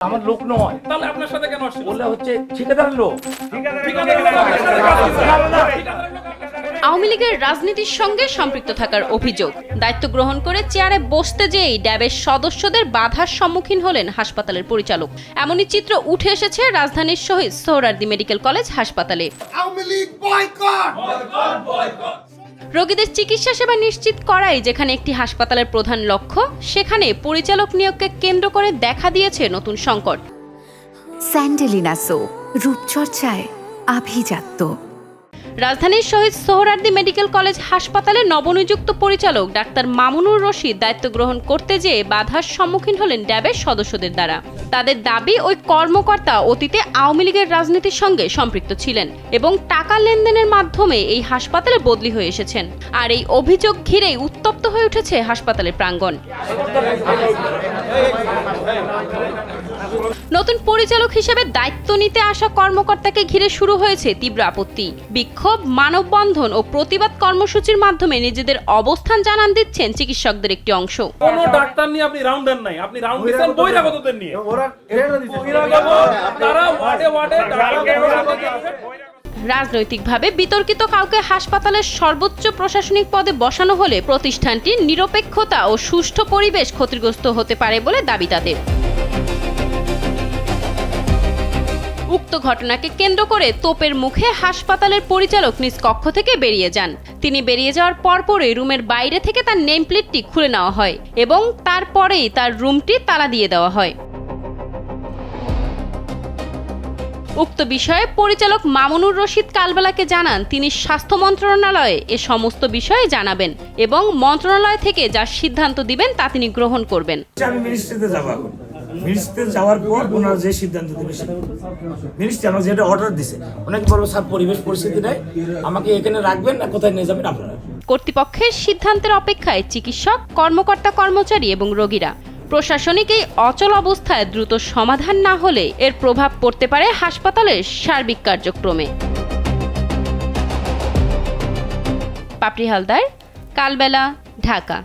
আমার লোক নয়, তাহলে আপনার সাথে কেন আসছে? বলে হচ্ছে ঠিকাদারের লোক। আওয়ামী লীগের রাজনীতির সঙ্গে সম্পৃক্ত থাকার অভিযোগ, দায়িত্ব গ্রহণ করে চেয়ারে বসতে যেয়েই ড্যাবের সদস্যদের বাধার সম্মুখীন হলেন হাসপাতালের পরিচালক। এমনই চিত্র উঠে এসেছে রাজধানীর শহীদ সোহরাওয়ার্দী মেডিকেল কলেজ হাসপাতালে। রোগীদের চিকিৎসা সেবা নিশ্চিত করাই যেখানে একটি হাসপাতালের প্রধান লক্ষ্য, সেখানে পরিচালক নিয়োগকে কেন্দ্র করে দেখা দিয়েছে নতুন সংকট। স্যান্ডেলিনা সো, রূপচর্চায় আভিজাত্য। রাজধানীর শহীদ সোহরাওয়ার্দী মেডিকেল কলেজ হাসপাতালে নবনিযুক্ত পরিচালক ডাক্তার মামুনুর রশিদ দায়িত্ব গ্রহণ করতে যেয়ে বাধার সম্মুখীন হলেন ড্যাবের সদস্যদের দ্বারা। তাদের দাবি, ওই কর্মকর্তা অতীতে আওয়ামী লীগের রাজনীতির সঙ্গে সম্পৃক্ত ছিলেন এবং টাকা লেনদেনের মাধ্যমে এই হাসপাতালে বদলি হয়ে এসেছেন। আর এই অভিযোগ ঘিরেই উত্তপ্ত হয়ে উঠেছে হাসপাতালের প্রাঙ্গণ। নতুন পরিচালক হিসেবে দায়িত্ব নিতে আসা কর্মকর্তাকে ঘিরে শুরু হয়েছে তীব্র আপত্তি, বিক্ষোভ, মানববন্ধন ও প্রতিবাদ কর্মসূচির মাধ্যমে নিজেদের অবস্থান জানান দিচ্ছেন চিকিৎসকদের একটি অংশ। কোনো ডাক্তার নিয়ে আপনি রাউন্ড দেন নাই, আপনি রাউন্ড দিচ্ছেন বহিরাগতদের নিয়ে। তারা ওয়ার্ডে ওয়ার্ডে রাজনৈতিকভাবে বিতর্কিত কাউকে হাসপাতালের সর্বোচ্চ প্রশাসনিক পদে বসানো হলে প্রতিষ্ঠানটির নিরপেক্ষতা ও সুষ্ঠু পরিবেশ ক্ষতিগ্রস্ত হতে পারে বলে দাবি তাদের। উক্ত ঘটনাকে কেন্দ্র করে তোপের মুখে হাসপাতালের পরিচালক নিজ কক্ষ থেকে বেরিয়ে যান। তিনি বেরিয়ে যাওয়ার পরপরই রুমের বাইরে থেকে তার নেম প্লেটটি খুলে নেওয়া হয় এবং তারপরেই তার রুমটি তালা দিয়ে দেওয়া হয়। উক্ত বিষয়ে পরিচালক মামুনুর রশিদ কালবেলাকে জানান তিনি স্বাস্থ্য মন্ত্রণালয়ে এ সমস্ত বিষয়ে জানাবেন এবং মন্ত্রণালয় থেকে যা সিদ্ধান্ত দিবেন তা তিনি গ্রহণ করবেন। আমি মিনিস্ট্রিতে যাব, এখন মিনিস্ট্রিতে যাওয়ার পর ওনারা যে সিদ্ধান্ত দেবে, মিনিস্ট্রি আমাকে যেটা অর্ডার দিছে, অনেক বড় স্যার পরিবেশ পরিস্থিতি নেই, আমাকে এখানে রাখবেন না, কোথায় নিয়ে যাবেন আপনারা। কর্তৃপক্ষের সিদ্ধান্তের অপেক্ষায় চিকিৎসক, কর্মকর্তা, কর্মচারী এবং রোগীরা। প্রশাসনিক এই অচল অবস্থায় দ্রুত সমাধান না হলে এর প্রভাব পড়তে পারে হাসপাতালের সার্বিক কার্যক্রমে। পাপড়ি হালদার, কালবেলা, ঢাকা।